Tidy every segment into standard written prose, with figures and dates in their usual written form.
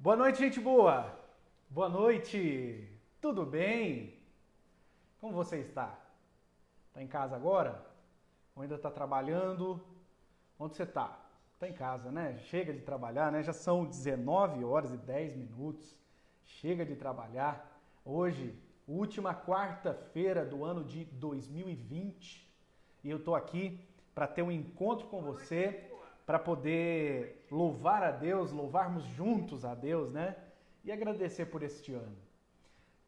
Boa noite, gente boa! Boa noite! Tudo bem? Como você está? Está em casa agora? Ou ainda está trabalhando? Onde você está? Está em casa, né? Chega de trabalhar, né? Já são 19 horas e 10 minutos. Chega de trabalhar. Hoje, última quarta-feira do ano de 2020. E eu estou aqui para ter um encontro com você, para poder louvar a Deus, louvarmos juntos a Deus, né? E agradecer por este ano.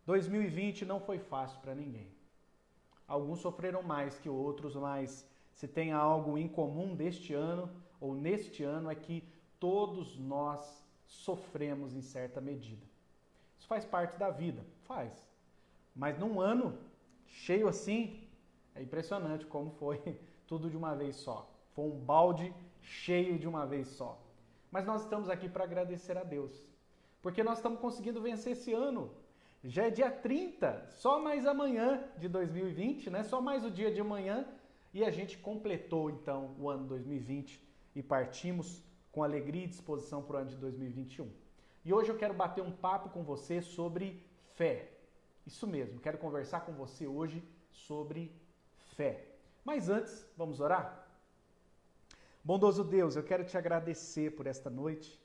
2020 não foi fácil para ninguém. Alguns sofreram mais que outros, mas se tem algo em comum deste ano, ou neste ano, é que todos nós sofremos em certa medida. Isso faz parte da vida, faz. Mas num ano cheio assim, é impressionante como foi tudo de uma vez só. Foi um balde cheio de uma vez só. Mas nós estamos aqui para agradecer a Deus. Porque nós estamos conseguindo vencer esse ano. Já é dia 30, só mais amanhã de 2020, né? Só mais o dia de amanhã. E a gente completou, então, o ano 2020 e partimos com alegria e disposição para o ano de 2021. E hoje eu quero bater um papo com você sobre fé. Isso mesmo, quero conversar com você hoje sobre fé. Mas antes, vamos orar? Bondoso Deus, eu quero te agradecer por esta noite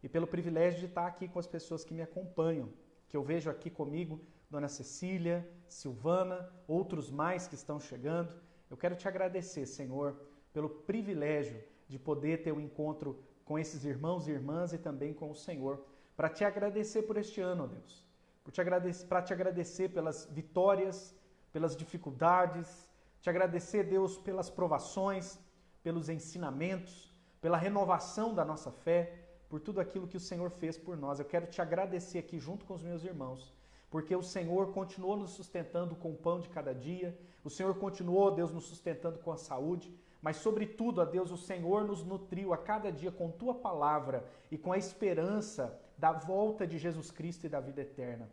e pelo privilégio de estar aqui com as pessoas que me acompanham, que eu vejo aqui comigo, Dona Cecília, Silvana, outros mais que estão chegando. Eu quero te agradecer, Senhor, pelo privilégio de poder ter um encontro com esses irmãos e irmãs e também com o Senhor, para te agradecer por este ano, ó Deus, para te agradecer pelas vitórias, pelas dificuldades, te agradecer, Deus, pelas provações, pelos ensinamentos, pela renovação da nossa fé, por tudo aquilo que o Senhor fez por nós. Eu quero te agradecer aqui junto com os meus irmãos, porque o Senhor continuou nos sustentando com o pão de cada dia, o Senhor continuou, Deus, nos sustentando com a saúde, mas sobretudo, ó Deus, o Senhor nos nutriu a cada dia com Tua palavra e com a esperança da volta de Jesus Cristo e da vida eterna.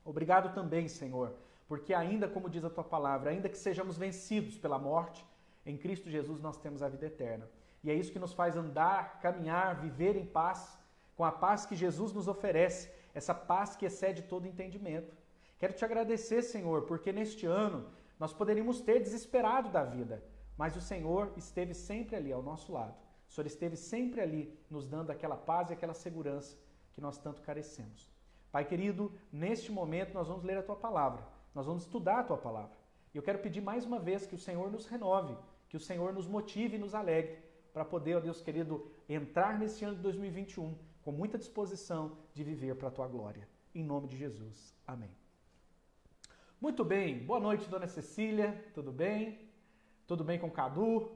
Obrigado também, Senhor, porque ainda, como diz a Tua palavra, ainda que sejamos vencidos pela morte, em Cristo Jesus nós temos a vida eterna. E é isso que nos faz andar, caminhar, viver em paz, com a paz que Jesus nos oferece, essa paz que excede todo entendimento. Quero te agradecer, Senhor, porque neste ano nós poderíamos ter desesperado da vida, mas o Senhor esteve sempre ali ao nosso lado. O Senhor esteve sempre ali nos dando aquela paz e aquela segurança que nós tanto carecemos. Pai querido, neste momento nós vamos ler a Tua palavra, nós vamos estudar a Tua palavra. E eu quero pedir mais uma vez que o Senhor nos renove, que o Senhor nos motive e nos alegre para poder, ó Deus querido, entrar nesse ano de 2021 com muita disposição de viver para a Tua glória. Em nome de Jesus. Amém. Muito bem. Boa noite, Dona Cecília. Tudo bem? Tudo bem com o Cadu?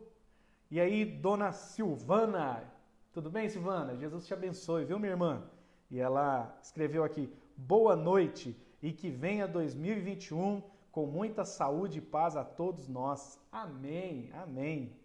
E aí, Dona Silvana? Tudo bem, Silvana? Jesus te abençoe, viu, minha irmã? E ela escreveu aqui, boa noite e que venha 2021 com muita saúde e paz a todos nós. Amém, amém.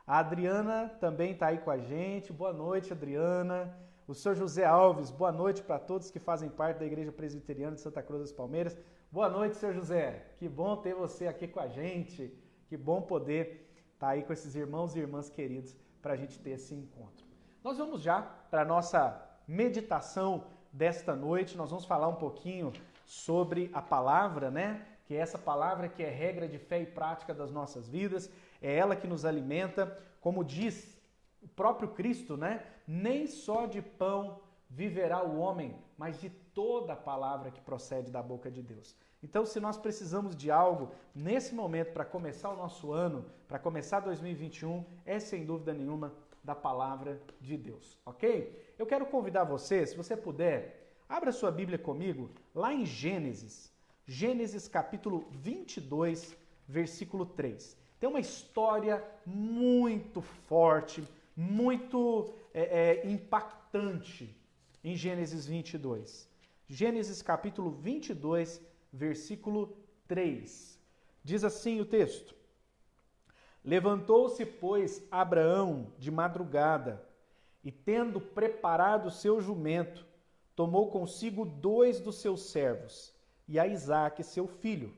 A Adriana também está aí com a gente. Boa noite, Adriana. O Sr. José Alves, boa noite para todos que fazem parte da Igreja Presbiteriana de Santa Cruz das Palmeiras. Boa noite, Sr. José. Que bom ter você aqui com a gente. Que bom poder estar aí com esses irmãos e irmãs queridos para a gente ter esse encontro. Nós vamos já para a nossa meditação desta noite. Nós vamos falar um pouquinho sobre a palavra, né? Que é essa palavra que é regra de fé e prática das nossas vidas, é ela que nos alimenta, como diz o próprio Cristo, né? Nem só de pão viverá o homem, mas de toda a palavra que procede da boca de Deus. Então, se nós precisamos de algo nesse momento para começar o nosso ano, para começar 2021, é sem dúvida nenhuma da palavra de Deus, ok? Eu quero convidar você, se você puder, abra sua Bíblia comigo, lá em Gênesis capítulo 22, versículo 3. Tem uma história muito forte, muito impactante em Gênesis 22. Gênesis capítulo 22, versículo 3. Diz assim o texto: Levantou-se, pois, Abraão de madrugada, e tendo preparado o seu jumento, tomou consigo 2 dos seus servos, e a Isaque, seu filho,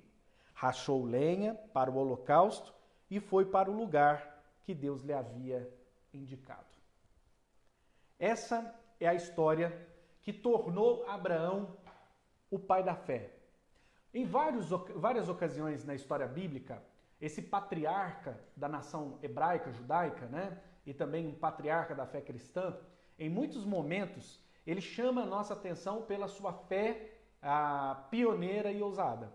rachou lenha para o holocausto e foi para o lugar que Deus lhe havia indicado. Essa é a história que tornou Abraão o pai da fé. Em várias ocasiões na história bíblica, esse patriarca da nação hebraica, judaica, né? E também um patriarca da fé cristã, em muitos momentos, ele chama a nossa atenção pela sua fé pioneira e ousada.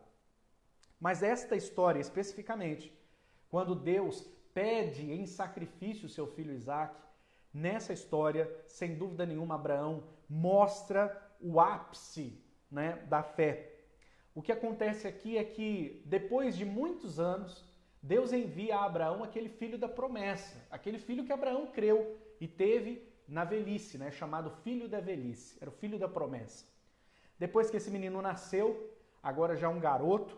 Mas esta história, especificamente, quando Deus pede em sacrifício o seu filho Isaque, nessa história, sem dúvida nenhuma, Abraão mostra o ápice, né, da fé. O que acontece aqui é que, depois de muitos anos, Deus envia a Abraão aquele filho da promessa, aquele filho que Abraão creu e teve na velhice, né, chamado filho da velhice, era o filho da promessa. Depois que esse menino nasceu, agora já um garoto,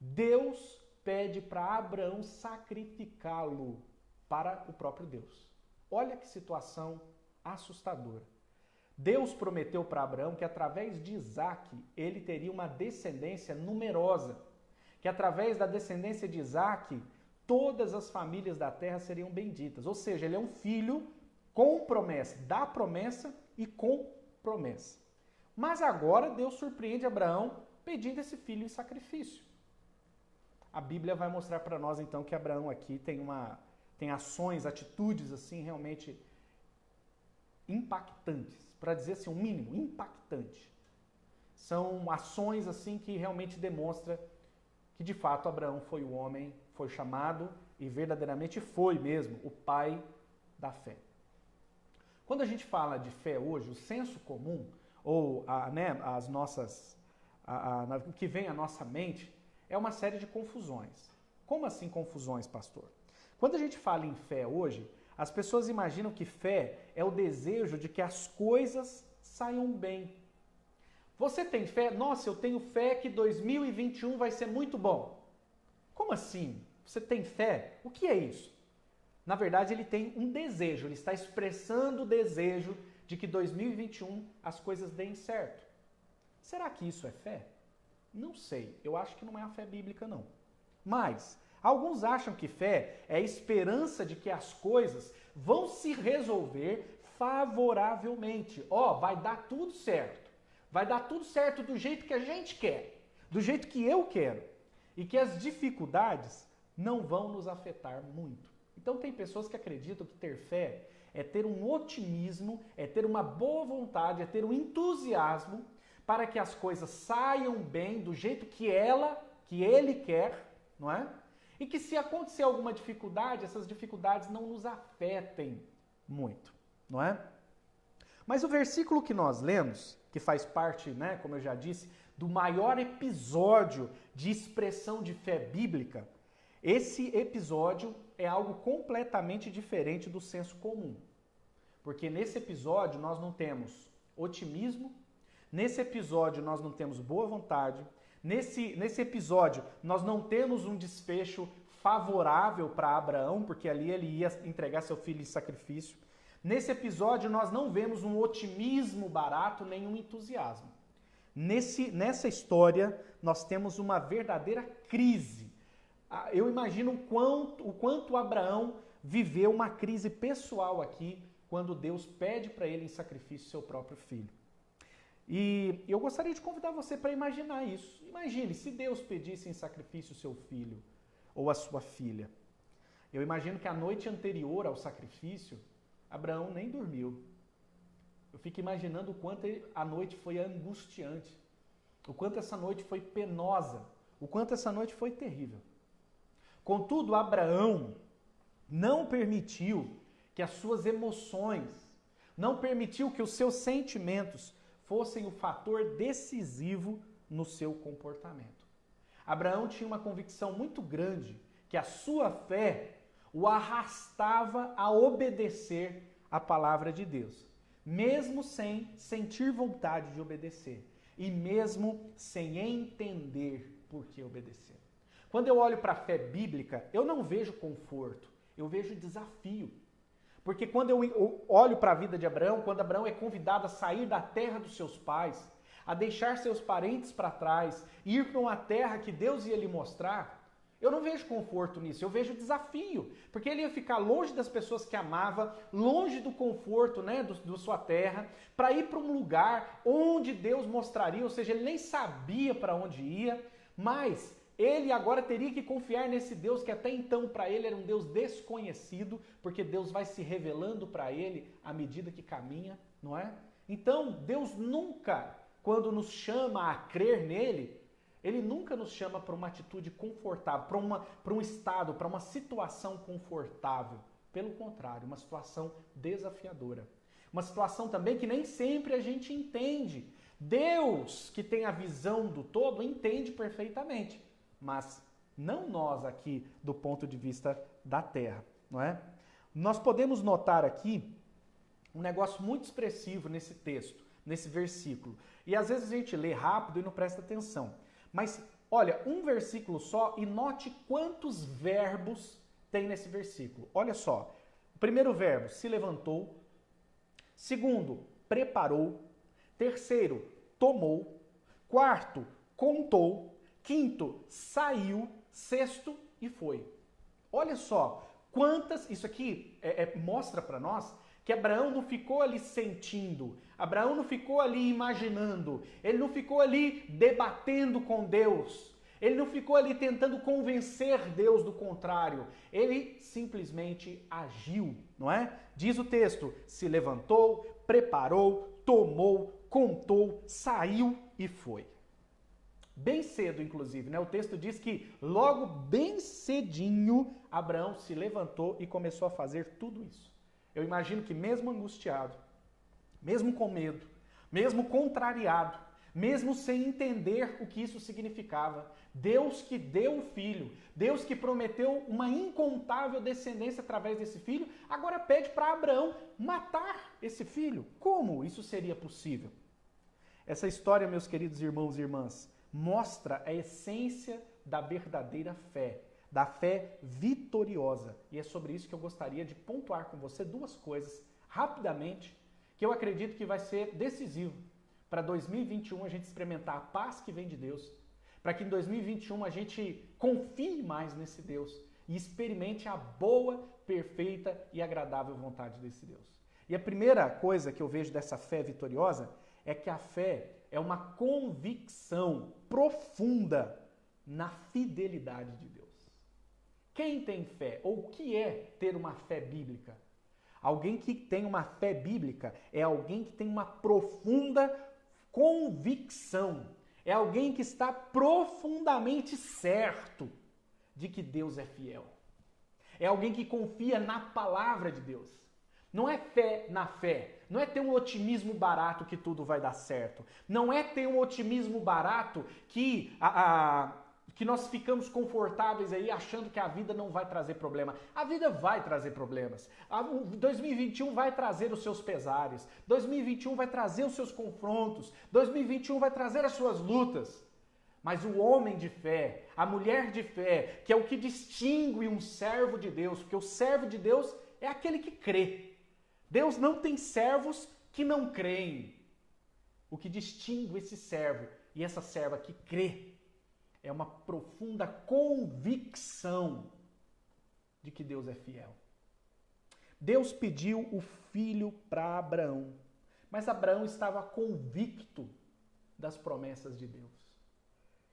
Deus pede para Abraão sacrificá-lo para o próprio Deus. Olha que situação assustadora. Deus prometeu para Abraão que através de Isaque ele teria uma descendência numerosa, que através da descendência de Isaque todas as famílias da terra seriam benditas. Ou seja, ele é um filho com promessa, da promessa e com promessa. Mas agora Deus surpreende Abraão pedindo esse filho em sacrifício. A Bíblia vai mostrar para nós então que Abraão aqui tem ações, atitudes assim realmente impactantes, para dizer assim, um mínimo, impactante. São ações assim que realmente demonstram que de fato Abraão foi o homem, foi chamado e verdadeiramente foi mesmo o pai da fé. Quando a gente fala de fé hoje, o senso comum, ou o que vem à nossa mente, é uma série de confusões. Como assim confusões, pastor? Quando a gente fala em fé hoje, as pessoas imaginam que fé é o desejo de que as coisas saiam bem. Você tem fé? Nossa, eu tenho fé que 2021 vai ser muito bom. Como assim? Você tem fé? O que é isso? Na verdade, ele tem um desejo, ele está expressando o desejo de que 2021 as coisas deem certo. Será que isso é fé? Não sei, eu acho que não é a fé bíblica não. Mas alguns acham que fé é a esperança de que as coisas vão se resolver favoravelmente. Vai dar tudo certo. Vai dar tudo certo do jeito que a gente quer, do jeito que eu quero. E que as dificuldades não vão nos afetar muito. Então tem pessoas que acreditam que ter fé é ter um otimismo, é ter uma boa vontade, é ter um entusiasmo para que as coisas saiam bem do jeito que ele quer, não é? E que se acontecer alguma dificuldade, essas dificuldades não nos afetem muito, não é? Mas o versículo que nós lemos, que faz parte, né, como eu já disse, do maior episódio de expressão de fé bíblica, esse episódio é algo completamente diferente do senso comum. Porque nesse episódio nós não temos otimismo, nesse episódio nós não temos boa vontade, nesse episódio nós não temos um desfecho favorável para Abraão, porque ali ele ia entregar seu filho em sacrifício. Nesse episódio nós não vemos um otimismo barato, nem um entusiasmo. Nessa história nós temos uma verdadeira crise. Eu imagino o quanto Abraão viveu uma crise pessoal aqui, quando Deus pede para ele em sacrifício seu próprio filho. E eu gostaria de convidar você para imaginar isso. Imagine se Deus pedisse em sacrifício o seu filho ou a sua filha. Eu imagino que a noite anterior ao sacrifício, Abraão nem dormiu. Eu fico imaginando o quanto a noite foi angustiante, o quanto essa noite foi penosa, o quanto essa noite foi terrível. Contudo, Abraão não permitiu que as suas emoções, não permitiu que os seus sentimentos fossem o fator decisivo no seu comportamento. Abraão tinha uma convicção muito grande que a sua fé o arrastava a obedecer a palavra de Deus, mesmo sem sentir vontade de obedecer e mesmo sem entender por que obedecer. Quando eu olho para a fé bíblica, eu não vejo conforto, eu vejo desafio. Porque quando eu olho para a vida de Abraão, quando Abraão é convidado a sair da terra dos seus pais, a deixar seus parentes para trás, ir para uma terra que Deus ia lhe mostrar, Eu não vejo conforto nisso, eu vejo desafio. Porque ele ia ficar longe das pessoas que amava, longe do conforto, né, da sua terra, para ir para um lugar onde Deus mostraria, ou seja, ele nem sabia para onde ia, mas ele agora teria que confiar nesse Deus que até então para ele era um Deus desconhecido, porque Deus vai se revelando para ele à medida que caminha, não é? Então, Deus nunca, quando nos chama a crer nele, ele nunca nos chama para uma atitude confortável, para um estado, para uma situação confortável. Pelo contrário, uma situação desafiadora. Uma situação também que nem sempre a gente entende. Deus, que tem a visão do todo, entende perfeitamente. Mas não nós aqui do ponto de vista da terra, não é? Nós podemos notar aqui um negócio muito expressivo nesse texto, nesse versículo. E às vezes a gente lê rápido e não presta atenção. Mas olha, um versículo só e note quantos verbos tem nesse versículo. Olha só, o primeiro verbo, se levantou. Segundo, preparou. Terceiro, tomou. Quarto, contou. Quinto, saiu. Sexto, e foi. Olha só, quantas... Isso aqui mostra para nós que Abraão não ficou ali sentindo, Abraão não ficou ali imaginando, ele não ficou ali debatendo com Deus, ele não ficou ali tentando convencer Deus do contrário, ele simplesmente agiu, não é? Diz o texto, se levantou, preparou, tomou, contou, saiu e foi. Bem cedo, inclusive, né? O texto diz que logo bem cedinho, Abraão se levantou e começou a fazer tudo isso. Eu imagino que mesmo angustiado, mesmo com medo, mesmo contrariado, mesmo sem entender o que isso significava, Deus que deu o filho, Deus que prometeu uma incontável descendência através desse filho, agora pede para Abraão matar esse filho. Como isso seria possível? Essa história, meus queridos irmãos e irmãs, mostra a essência da verdadeira fé, da fé vitoriosa. E é sobre isso que eu gostaria de pontuar com você duas coisas, rapidamente, que eu acredito que vai ser decisivo para 2021 a gente experimentar a paz que vem de Deus, para que em 2021 a gente confie mais nesse Deus e experimente a boa, perfeita e agradável vontade desse Deus. E a primeira coisa que eu vejo dessa fé vitoriosa é que a fé é uma convicção profunda na fidelidade de Deus. Quem tem fé, ou o que é ter uma fé bíblica? Alguém que tem uma fé bíblica é alguém que tem uma profunda convicção. É alguém que está profundamente certo de que Deus é fiel. É alguém que confia na palavra de Deus. Não é fé na fé. Não é ter um otimismo barato que tudo vai dar certo. Não é ter um otimismo barato que nós ficamos confortáveis aí achando que a vida não vai trazer problema. A vida vai trazer problemas. 2021 vai trazer os seus pesares. 2021 vai trazer os seus confrontos. 2021 vai trazer as suas lutas. Mas o homem de fé, a mulher de fé, que é o que distingue um servo de Deus, porque o servo de Deus é aquele que crê. Deus não tem servos que não creem. O que distingue esse servo e essa serva que crê é uma profunda convicção de que Deus é fiel. Deus pediu o filho para Abraão, mas Abraão estava convicto das promessas de Deus.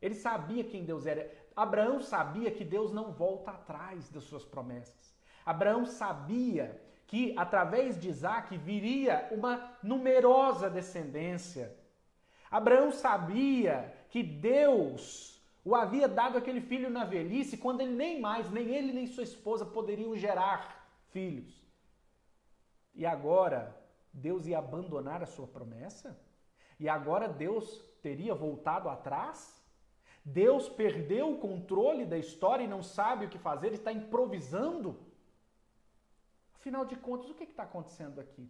Ele sabia quem Deus era. Abraão sabia que Deus não volta atrás das suas promessas. Abraão sabia que através de Isaac viria uma numerosa descendência. Abraão sabia que Deus o havia dado aquele filho na velhice, quando ele nem ele nem sua esposa poderiam gerar filhos. E agora Deus ia abandonar a sua promessa? E agora Deus teria voltado atrás? Deus perdeu o controle da história e não sabe o que fazer, está improvisando? Afinal de contas, o que está acontecendo aqui?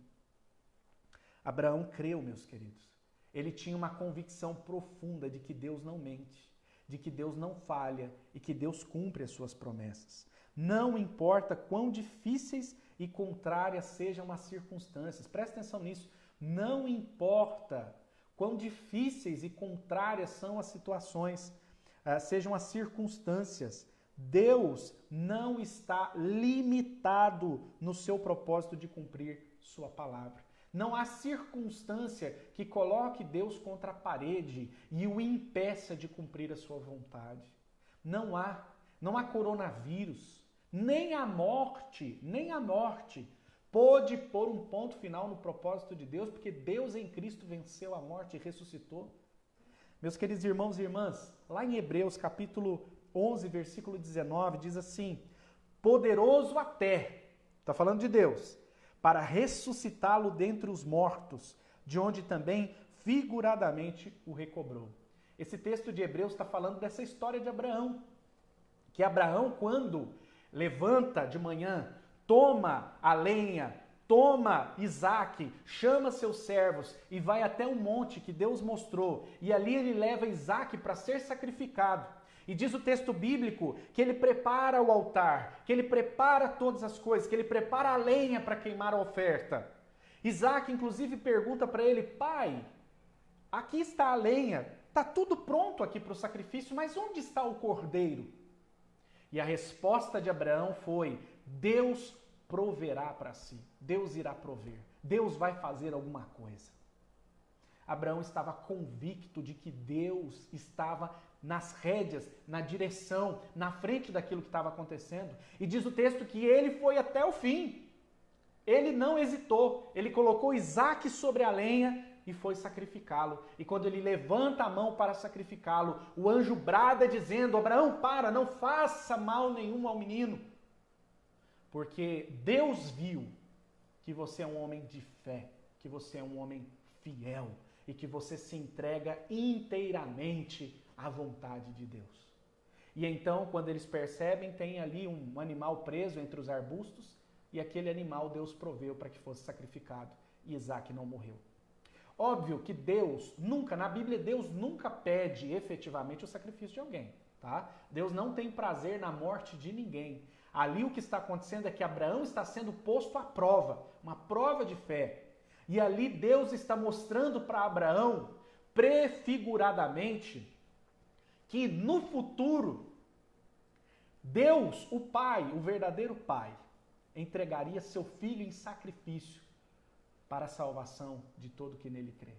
Abraão creu, meus queridos. Ele tinha uma convicção profunda de que Deus não mente, de que Deus não falha e que Deus cumpre as suas promessas. Não importa quão difíceis e contrárias sejam as circunstâncias. Presta atenção nisso. Não importa quão difíceis e contrárias são as situações, sejam as circunstâncias. Deus não está limitado no seu propósito de cumprir sua palavra. Não há circunstância que coloque Deus contra a parede e o impeça de cumprir a sua vontade. Não há coronavírus, nem a morte pôde pôr um ponto final no propósito de Deus, porque Deus em Cristo venceu a morte e ressuscitou. Meus queridos irmãos e irmãs, lá em Hebreus capítulo 11, versículo 19, diz assim: poderoso até, está falando de Deus, para ressuscitá-lo dentre os mortos, de onde também figuradamente o recobrou. Esse texto de Hebreus está falando dessa história de Abraão, que Abraão, quando levanta de manhã, toma a lenha, toma Isaque, chama seus servos e vai até um monte que Deus mostrou, e ali ele leva Isaque para ser sacrificado. E diz o texto bíblico que ele prepara o altar, que ele prepara todas as coisas, que ele prepara a lenha para queimar a oferta. Isaque, inclusive, pergunta para ele: pai, aqui está a lenha, está tudo pronto aqui para o sacrifício, mas onde está o cordeiro? E a resposta de Abraão foi: Deus proverá para si, Deus irá prover, Deus vai fazer alguma coisa. Abraão estava convicto de que Deus estava nas rédeas, na direção, na frente daquilo que estava acontecendo. E diz o texto que ele foi até o fim. Ele não hesitou, ele colocou Isaque sobre a lenha e foi sacrificá-lo. E quando ele levanta a mão para sacrificá-lo, o anjo brada dizendo: Abraão, para, não faça mal nenhum ao menino. Porque Deus viu que você é um homem de fé, que você é um homem fiel e que você se entrega inteiramente à vontade de Deus. E então, quando eles percebem, tem ali um animal preso entre os arbustos e aquele animal Deus proveu para que fosse sacrificado e Isaque não morreu. Óbvio que Deus nunca, na Bíblia, Deus nunca pede efetivamente o sacrifício de alguém, tá? Deus não tem prazer na morte de ninguém. Ali o que está acontecendo é que Abraão está sendo posto à prova, uma prova de fé. E ali Deus está mostrando para Abraão, prefiguradamente, que no futuro, Deus, o Pai, o verdadeiro Pai, entregaria seu filho em sacrifício para a salvação de todo que nele crê.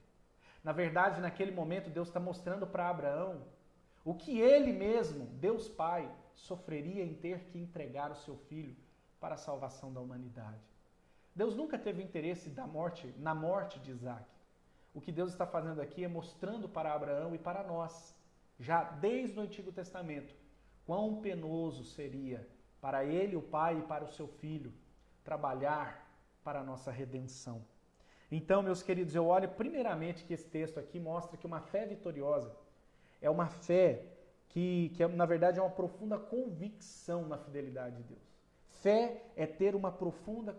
Na verdade, naquele momento, Deus está mostrando para Abraão o que ele mesmo, Deus Pai, sofreria em ter que entregar o seu filho para a salvação da humanidade. Deus nunca teve interesse na morte de Isaque. O que Deus está fazendo aqui é mostrando para Abraão e para nós, já desde o Antigo Testamento, quão penoso seria para ele, o Pai, e para o seu Filho, trabalhar para a nossa redenção. Então, meus queridos, eu olho primeiramente que esse texto aqui mostra que uma fé vitoriosa é uma fé que na verdade é uma profunda convicção na fidelidade de Deus. Fé é ter uma profunda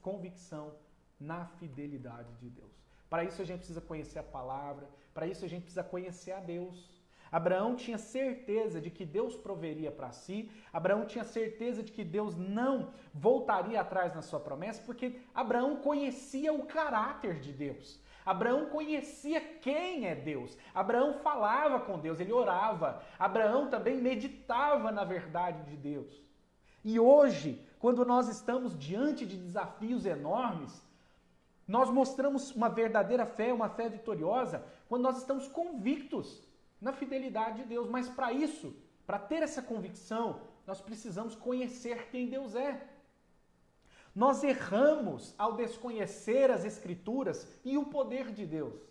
convicção na fidelidade de Deus. Para isso a gente precisa conhecer a palavra, para isso a gente precisa conhecer a Deus. Abraão tinha certeza de que Deus proveria para si, Abraão tinha certeza de que Deus não voltaria atrás na sua promessa, porque Abraão conhecia o caráter de Deus. Abraão conhecia quem é Deus. Abraão falava com Deus, ele orava. Abraão também meditava na verdade de Deus. E hoje, quando nós estamos diante de desafios enormes, nós mostramos uma verdadeira fé, uma fé vitoriosa, quando nós estamos convictos na fidelidade de Deus. Mas para isso, para ter essa convicção, nós precisamos conhecer quem Deus é. Nós erramos ao desconhecer as Escrituras e o poder de Deus,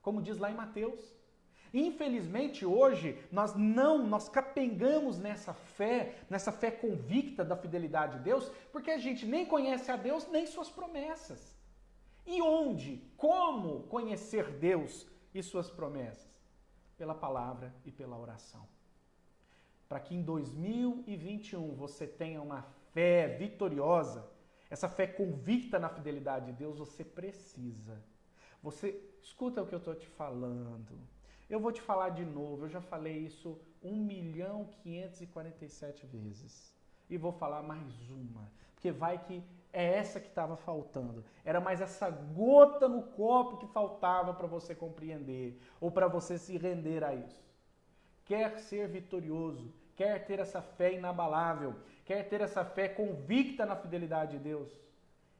como diz lá em Mateus. Infelizmente, hoje, nós capengamos nessa fé convicta da fidelidade de Deus, porque a gente nem conhece a Deus, nem suas promessas. E onde? Como conhecer Deus e suas promessas? Pela palavra e pela oração. Para que em 2021 você tenha uma fé vitoriosa, essa fé convicta na fidelidade de Deus, você precisa. Você escuta o que eu estou te falando. Eu vou te falar de novo, eu já falei isso 1.547 vezes. E vou falar mais uma, porque vai que é essa que estava faltando. Era mais essa gota no copo que faltava para você compreender, ou para você se render a isso. Quer ser vitorioso, quer ter essa fé inabalável, quer ter essa fé convicta na fidelidade de Deus,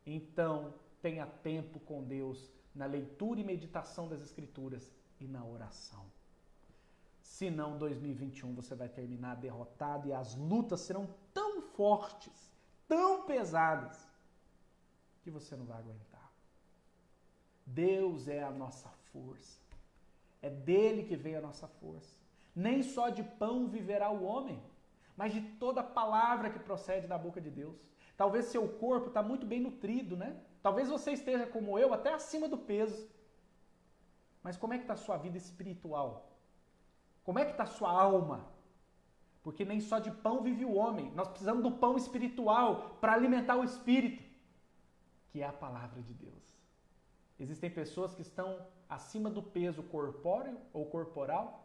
então tenha tempo com Deus na leitura e meditação das Escrituras e na oração. Senão, 2021 você vai terminar derrotado e as lutas serão tão fortes, tão pesadas, que você não vai aguentar. Deus é a nossa força. É dele que vem a nossa força. Nem só de pão viverá o homem, mas de toda palavra que procede da boca de Deus. Talvez seu corpo está muito bem nutrido, né? Talvez você esteja como eu, até acima do peso. Mas como é que está a sua vida espiritual? Como é que está a sua alma? Porque nem só de pão vive o homem. Nós precisamos do pão espiritual para alimentar o espírito, que é a palavra de Deus. Existem pessoas que estão acima do peso corpóreo ou corporal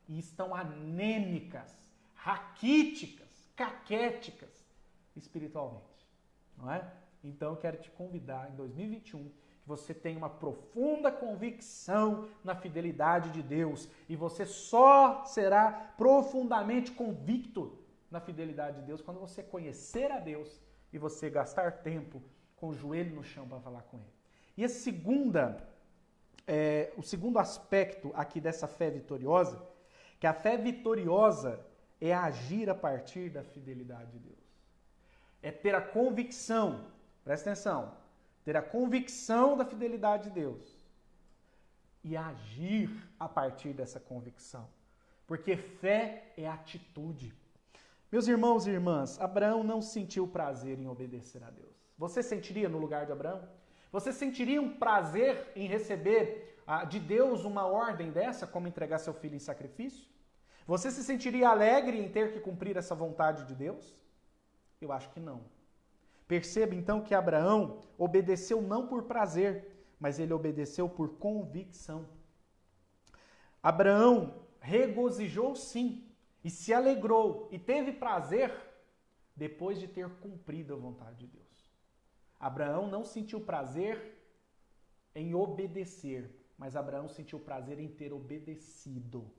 e estão anêmicas, raquíticas, caquéticas espiritualmente, não é? Então eu quero te convidar em 2021 que você tenha uma profunda convicção na fidelidade de Deus e você só será profundamente convicto na fidelidade de Deus quando você conhecer a Deus e você gastar tempo com o joelho no chão para falar com Ele. E o segundo aspecto aqui dessa fé vitoriosa, que a fé vitoriosa é agir a partir da fidelidade de Deus. É ter a convicção, presta atenção, ter a convicção da fidelidade de Deus e agir a partir dessa convicção. Porque fé é atitude. Meus irmãos e irmãs, Abraão não sentiu prazer em obedecer a Deus. Você sentiria no lugar de Abraão? Você sentiria um prazer em receber de Deus uma ordem dessa, como entregar seu filho em sacrifício? Você se sentiria alegre em ter que cumprir essa vontade de Deus? Eu acho que não. Perceba então que Abraão obedeceu não por prazer, mas ele obedeceu por convicção. Abraão regozijou sim, e se alegrou, e teve prazer depois de ter cumprido a vontade de Deus. Abraão não sentiu prazer em obedecer, mas Abraão sentiu prazer em ter obedecido.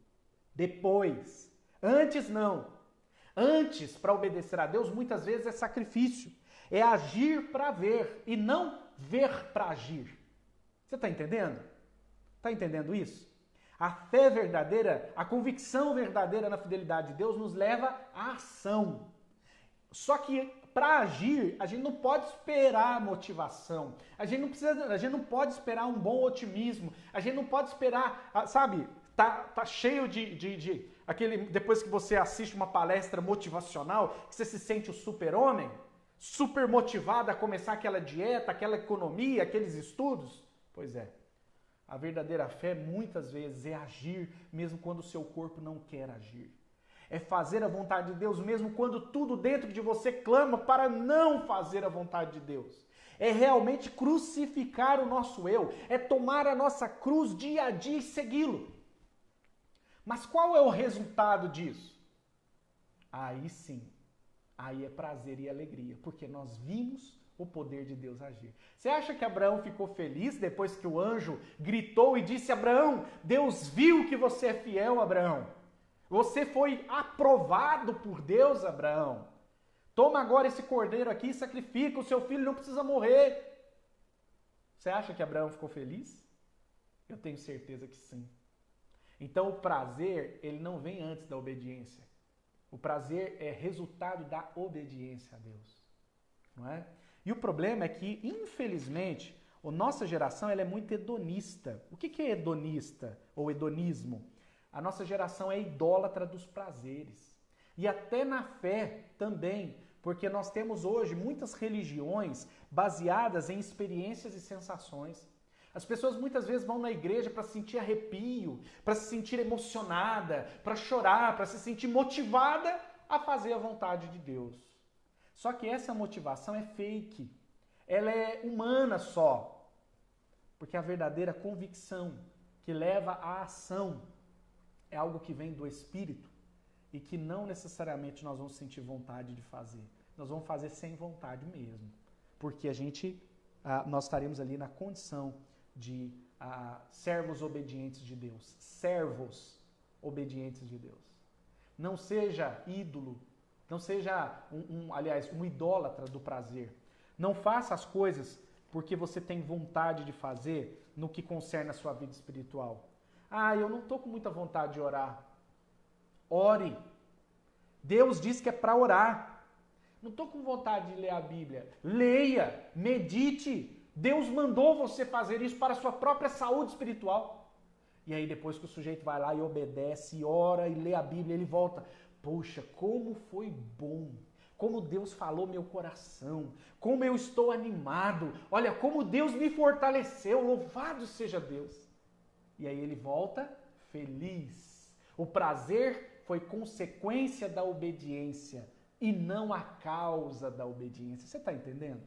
Depois. Antes não. Antes, para obedecer a Deus, muitas vezes é sacrifício. É agir para ver e não ver para agir. Você está entendendo? Está entendendo isso? A fé verdadeira, a convicção verdadeira na fidelidade de Deus nos leva à ação. Só que para agir, a gente não pode esperar motivação. A gente não pode esperar um bom otimismo. A gente não pode esperar, sabe, tá cheio de aquele, depois que você assiste uma palestra motivacional, que você se sente o super-homem, super motivado a começar aquela dieta, aquela economia, aqueles estudos. Pois é. A verdadeira fé muitas vezes é agir mesmo quando o seu corpo não quer agir. É fazer a vontade de Deus mesmo quando tudo dentro de você clama para não fazer a vontade de Deus. É realmente crucificar o nosso eu. É tomar a nossa cruz dia a dia e segui-lo. Mas qual é o resultado disso? Aí sim, aí é prazer e alegria, porque nós vimos o poder de Deus agir. Você acha que Abraão ficou feliz depois que o anjo gritou e disse: Abraão, Deus viu que você é fiel, Abraão. Você foi aprovado por Deus, Abraão. Toma agora esse cordeiro aqui e sacrifica, o seu filho não precisa morrer. Você acha que Abraão ficou feliz? Eu tenho certeza que sim. Então o prazer, ele não vem antes da obediência. O prazer é resultado da obediência a Deus. Não é? E o problema é que, infelizmente, a nossa geração ela é muito hedonista. O que é hedonista ou hedonismo? A nossa geração é idólatra dos prazeres. E até na fé também, porque nós temos hoje muitas religiões baseadas em experiências e sensações. As pessoas muitas vezes vão na igreja para sentir arrepio, para se sentir emocionada, para chorar, para se sentir motivada a fazer a vontade de Deus. Só que essa motivação é fake. Ela é humana só. Porque a verdadeira convicção que leva à ação é algo que vem do Espírito e que não necessariamente nós vamos sentir vontade de fazer. Nós vamos fazer sem vontade mesmo. Porque nós estaremos ali na condição de servos obedientes de Deus. Servos obedientes de Deus. Não seja ídolo. Não seja, um idólatra do prazer. Não faça as coisas porque você tem vontade de fazer no que concerne a sua vida espiritual. Ah, eu não estou com muita vontade de orar. Ore. Deus diz que é para orar. Não estou com vontade de ler a Bíblia. Leia, medite. Deus mandou você fazer isso para a sua própria saúde espiritual. E aí depois que o sujeito vai lá e obedece, e ora e lê a Bíblia, ele volta. Poxa, como foi bom. Como Deus falou meu coração. Como eu estou animado. Olha, como Deus me fortaleceu. Louvado seja Deus. E aí ele volta feliz. O prazer foi consequência da obediência e não a causa da obediência. Você está entendendo?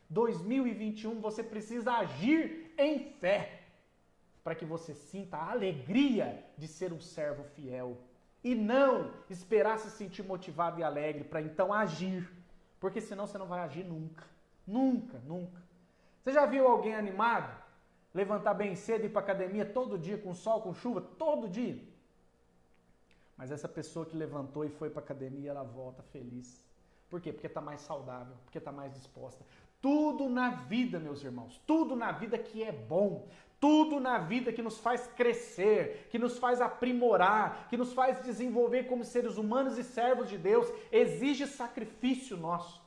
2021 você precisa agir em fé para que você sinta a alegria de ser um servo fiel e não esperar se sentir motivado e alegre para então agir, porque senão você não vai agir nunca. Nunca, nunca. Você já viu alguém animado? Levantar bem cedo e ir para academia todo dia, com sol, com chuva, todo dia? Mas essa pessoa que levantou e foi para academia, ela volta feliz. Por quê? Porque está mais saudável, porque está mais disposta. Tudo na vida, meus irmãos, tudo na vida que é bom, tudo na vida que nos faz crescer, que nos faz aprimorar, que nos faz desenvolver como seres humanos e servos de Deus, exige sacrifício nosso.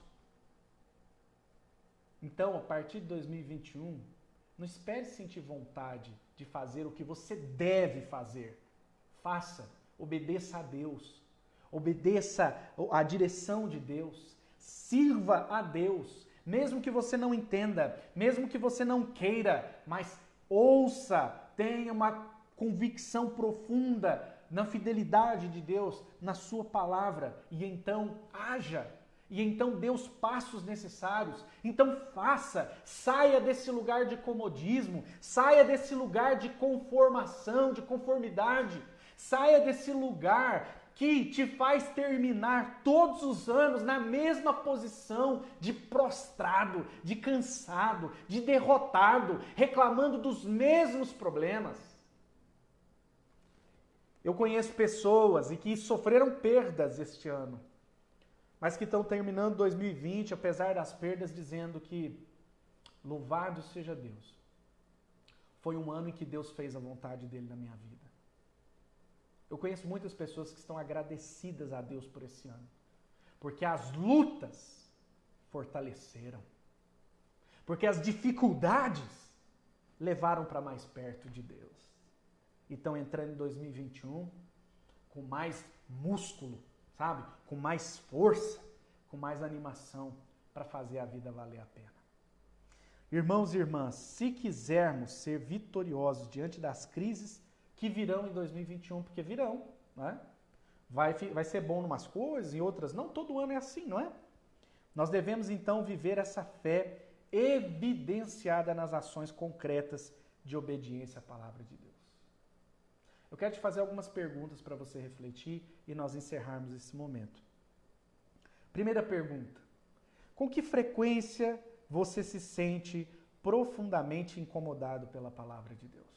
Então, a partir de 2021, não espere sentir vontade de fazer o que você deve fazer. Faça, obedeça a Deus, obedeça a direção de Deus, sirva a Deus, mesmo que você não entenda, mesmo que você não queira, mas ouça, tenha uma convicção profunda na fidelidade de Deus, na sua palavra, e então haja. E então dê os passos necessários. Então faça, saia desse lugar de comodismo, saia desse lugar de conformação, de conformidade, saia desse lugar que te faz terminar todos os anos na mesma posição de prostrado, de cansado, de derrotado, reclamando dos mesmos problemas. Eu conheço pessoas e que sofreram perdas este ano, mas que estão terminando 2020, apesar das perdas, dizendo que louvado seja Deus. Foi um ano em que Deus fez a vontade dele na minha vida. Eu conheço muitas pessoas que estão agradecidas a Deus por esse ano, porque as lutas fortaleceram, porque as dificuldades levaram para mais perto de Deus. E estão entrando em 2021 com mais músculo, sabe? Com mais força, com mais animação para fazer a vida valer a pena. Irmãos e irmãs, se quisermos ser vitoriosos diante das crises que virão em 2021, porque virão, né? Vai ser bom em umas coisas, em outras não, todo ano é assim, não é? Nós devemos então viver essa fé evidenciada nas ações concretas de obediência à palavra de Deus. Eu quero te fazer algumas perguntas para você refletir e nós encerrarmos esse momento. Primeira pergunta: com que frequência você se sente profundamente incomodado pela palavra de Deus?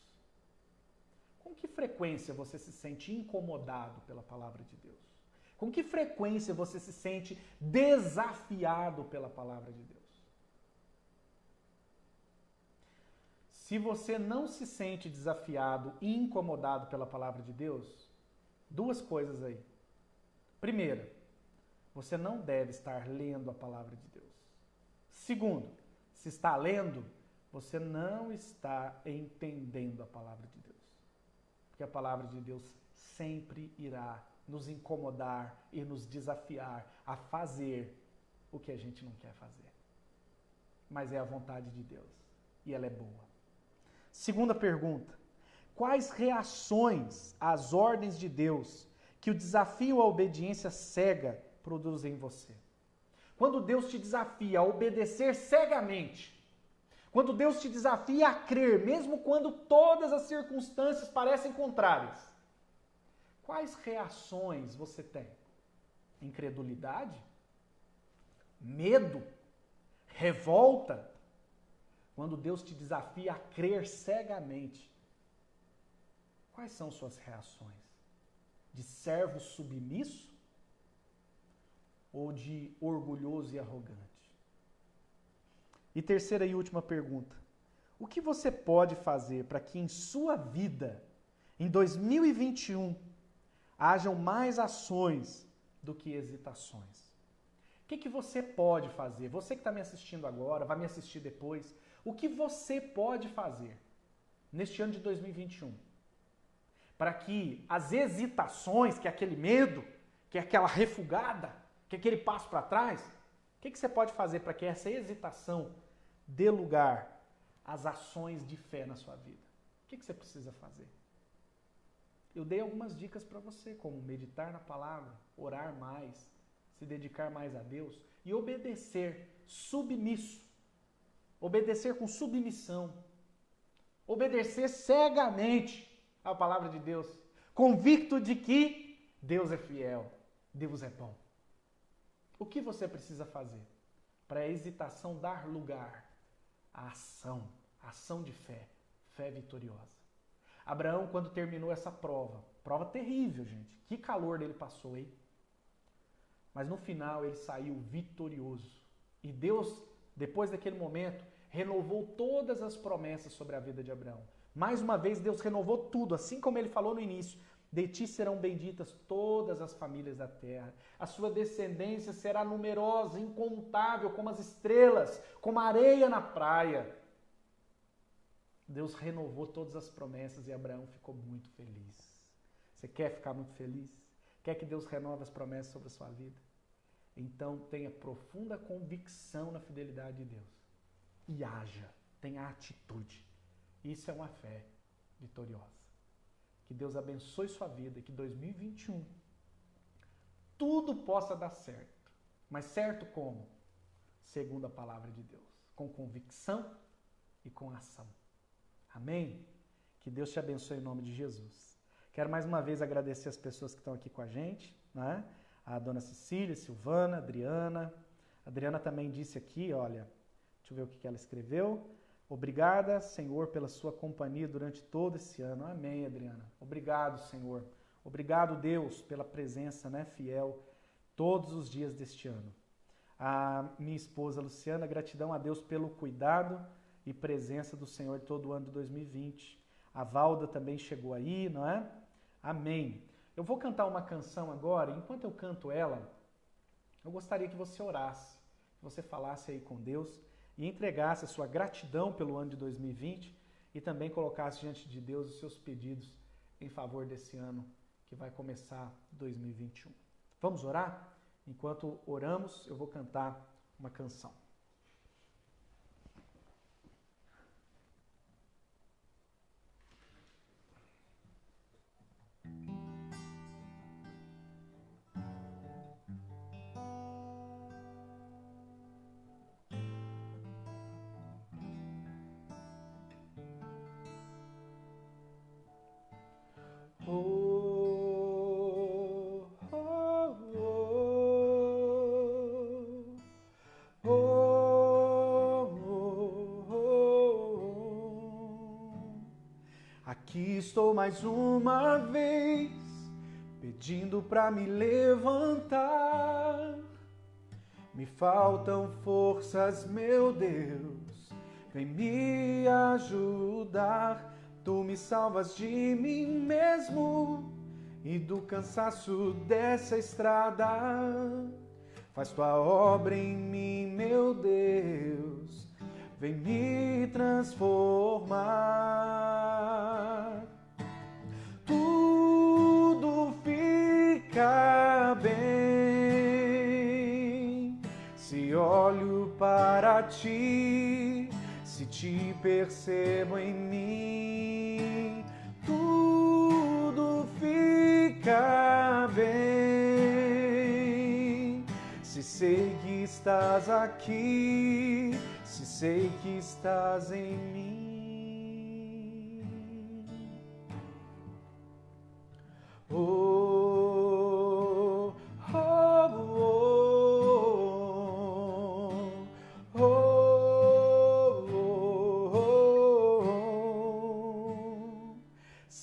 Com que frequência você se sente incomodado pela palavra de Deus? Com que frequência você se sente desafiado pela palavra de Deus? Se você não se sente desafiado e incomodado pela palavra de Deus, duas coisas aí. Primeira, você não deve estar lendo a palavra de Deus. Segundo, se está lendo, você não está entendendo a palavra de Deus. Porque a palavra de Deus sempre irá nos incomodar e nos desafiar a fazer o que a gente não quer fazer. Mas é a vontade de Deus e ela é boa. Segunda pergunta: quais reações às ordens de Deus que o desafio à obediência cega produzem em você? Quando Deus te desafia a obedecer cegamente, quando Deus te desafia a crer, mesmo quando todas as circunstâncias parecem contrárias, quais reações você tem? Incredulidade? Medo? Revolta? Quando Deus te desafia a crer cegamente, quais são suas reações? De servo submisso ou de orgulhoso e arrogante? E terceira e última pergunta. O que você pode fazer para que em sua vida, em 2021, hajam mais ações do que hesitações? O que você pode fazer? Você que está me assistindo agora, vai me assistir depois. O que você pode fazer neste ano de 2021? Para que as hesitações, que é aquele medo, que é aquela refugada, que é aquele passo para trás, o que você pode fazer para que essa hesitação dê lugar às ações de fé na sua vida? O que você precisa fazer? Eu dei algumas dicas para você, como meditar na palavra, orar mais, se dedicar mais a Deus e obedecer submisso. Obedecer com submissão. Obedecer cegamente à palavra de Deus, convicto de que Deus é fiel, Deus é bom. O que você precisa fazer para a hesitação dar lugar à ação de fé, fé vitoriosa? Abraão, quando terminou essa prova terrível, gente, que calor dele passou, hein? Mas no final ele saiu vitorioso. E Deus, depois daquele momento, renovou todas as promessas sobre a vida de Abraão. Mais uma vez, Deus renovou tudo, assim como ele falou no início. De ti serão benditas todas as famílias da terra. A sua descendência será numerosa, incontável, como as estrelas, como a areia na praia. Deus renovou todas as promessas e Abraão ficou muito feliz. Você quer ficar muito feliz? Quer que Deus renove as promessas sobre a sua vida? Então tenha profunda convicção na fidelidade de Deus. E haja, tenha atitude. Isso é uma fé vitoriosa. Que Deus abençoe sua vida e que 2021 tudo possa dar certo. Mas certo como? Segundo a palavra de Deus. Com convicção e com ação. Amém? Que Deus te abençoe em nome de Jesus. Quero mais uma vez agradecer as pessoas que estão aqui com a gente, né? A dona Cecília, Silvana, Adriana. A Adriana também disse aqui, olha, deixa eu ver o que ela escreveu. Obrigada, Senhor, pela sua companhia durante todo esse ano. Amém, Adriana. Obrigado, Senhor. Obrigado, Deus, pela presença, né, fiel todos os dias deste ano. A minha esposa, Luciana, gratidão a Deus pelo cuidado e presença do Senhor todo o ano de 2020. A Valda também chegou aí, não é? Amém. Eu vou cantar uma canção agora. Enquanto eu canto ela, eu gostaria que você orasse, que você falasse aí com Deus e entregasse a sua gratidão pelo ano de 2020 e também colocasse diante de Deus os seus pedidos em favor desse ano que vai começar 2021. Vamos orar? Enquanto oramos, eu vou cantar uma canção. Aqui estou mais uma vez, pedindo pra me levantar. Me faltam forças, meu Deus, vem me ajudar. Tu me salvas de mim mesmo e do cansaço dessa estrada. Faz tua obra em mim, meu Deus, vem me transformar. Tudo fica bem se olho para ti, se te percebo em mim. Tudo fica bem se sei que estás aqui, se sei que estás em mim. Oh, oh, oh, oh, oh, oh.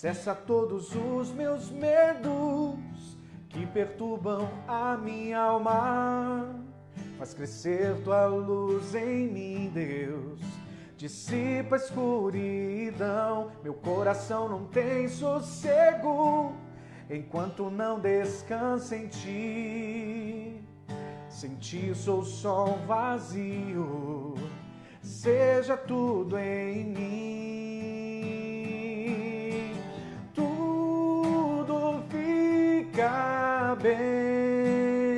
cessa todos os meus medos que perturbam a minha alma. Faz crescer tua luz em mim, Deus. Dissipa a escuridão. Meu coração não tem sossego enquanto não descansa em ti. Sem ti sou só um vazio. Seja tudo em mim. Tudo fica bem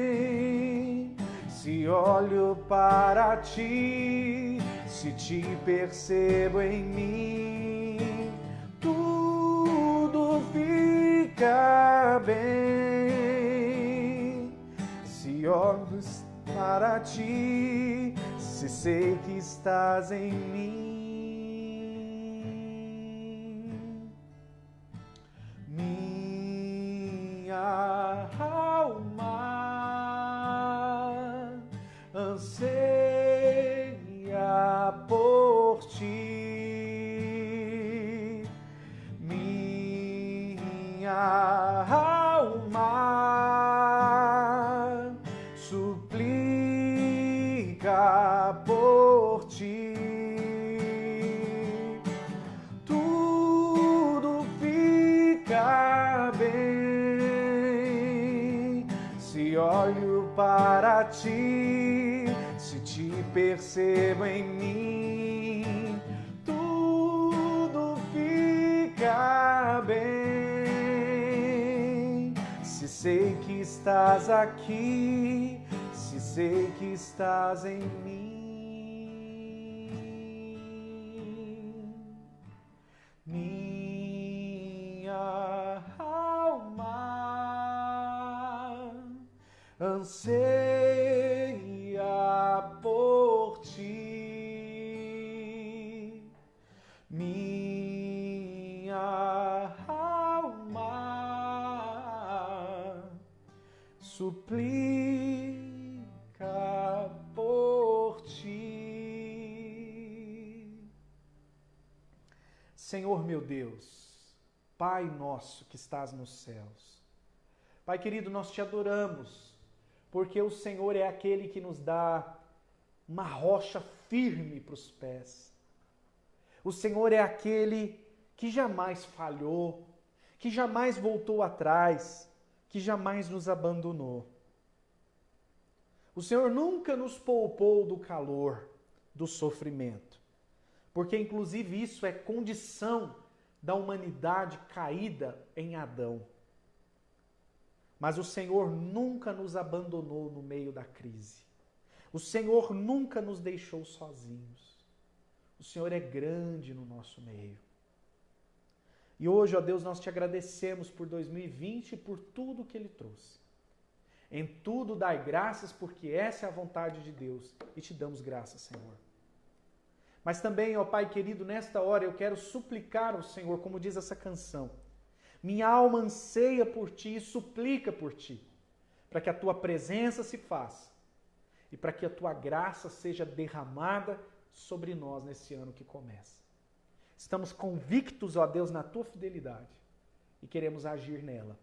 se olho para ti, se te percebo em mim. Tudo fica bem se olho para ti, se sei que estás em mim. Minha alma anseia por ti. Minha alma suplica por ti. Tudo fica bem se olho para ti, se te percebo em mim. Tudo fica bem se sei que estás aqui, se sei que estás em mim. Minha alma anseia por ti. Minha alma suplica por ti. Senhor meu Deus, Pai nosso que estás nos céus, Pai querido, nós te adoramos, porque o Senhor é aquele que nos dá uma rocha firme para os pés. O Senhor é aquele que jamais falhou, que jamais voltou atrás, que jamais nos abandonou. O Senhor nunca nos poupou do calor, do sofrimento, porque inclusive isso é condição da humanidade caída em Adão. Mas o Senhor nunca nos abandonou no meio da crise. O Senhor nunca nos deixou sozinhos. O Senhor é grande no nosso meio. E hoje, ó Deus, nós te agradecemos por 2020 e por tudo que Ele trouxe. Em tudo dai graças, porque essa é a vontade de Deus. E te damos graças, Senhor. Mas também, ó Pai querido, nesta hora eu quero suplicar ao Senhor, como diz essa canção. Minha alma anseia por Ti e suplica por Ti, para que a Tua presença se faça e para que a Tua graça seja derramada sobre nós nesse ano que começa. Estamos convictos, ó Deus, na Tua fidelidade e queremos agir nela.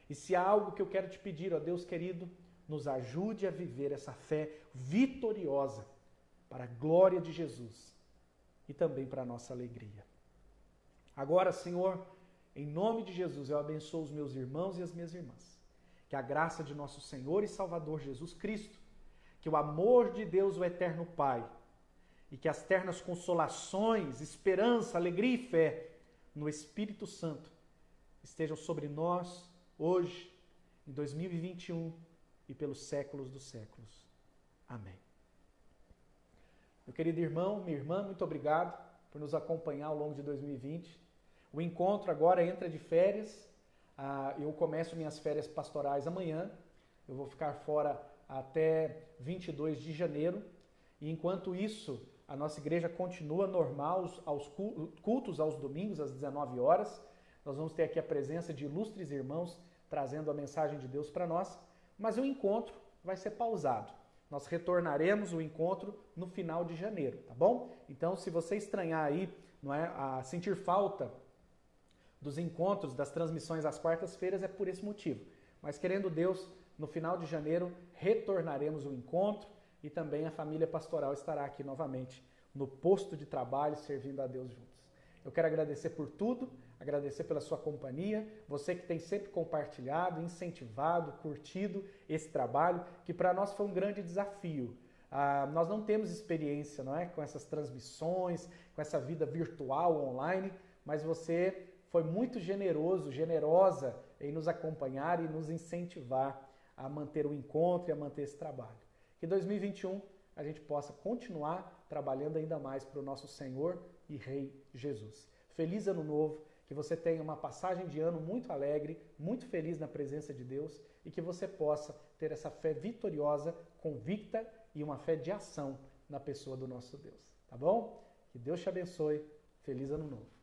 E se há algo que eu quero te pedir, ó Deus querido, nos ajude a viver essa fé vitoriosa para a glória de Jesus e também para a nossa alegria. Agora, Senhor, em nome de Jesus, eu abençoo os meus irmãos e as minhas irmãs. Que a graça de nosso Senhor e Salvador Jesus Cristo, que o amor de Deus, o eterno Pai, e que as ternas consolações, esperança, alegria e fé no Espírito Santo estejam sobre nós hoje, em 2021 e pelos séculos dos séculos. Amém. Meu querido irmão, minha irmã, muito obrigado por nos acompanhar ao longo de 2020. O encontro agora entra de férias. Eu começo minhas férias pastorais amanhã. Eu vou ficar fora até 22 de janeiro. E enquanto isso, a nossa igreja continua normal, aos cultos aos domingos, às 19 horas. Nós vamos ter aqui a presença de ilustres irmãos trazendo a mensagem de Deus para nós. Mas o encontro vai ser pausado. Nós retornaremos o encontro no final de janeiro, tá bom? Então, se você estranhar aí, não é, a sentir falta dos encontros, das transmissões às quartas-feiras é por esse motivo. Mas querendo Deus, no final de janeiro retornaremos o encontro e também a família pastoral estará aqui novamente no posto de trabalho servindo a Deus juntos. Eu quero agradecer por tudo, agradecer pela sua companhia, você que tem sempre compartilhado, incentivado, curtido esse trabalho, que para nós foi um grande desafio. Nós não temos experiência, não é, com essas transmissões, com essa vida virtual, online, mas você foi muito generoso, generosa em nos acompanhar e nos incentivar a manter o encontro e a manter esse trabalho. Que 2021 a gente possa continuar trabalhando ainda mais para o nosso Senhor e Rei Jesus. Feliz Ano Novo, que você tenha uma passagem de ano muito alegre, muito feliz na presença de Deus e que você possa ter essa fé vitoriosa, convicta e uma fé de ação na pessoa do nosso Deus. Tá bom? Que Deus te abençoe. Feliz Ano Novo.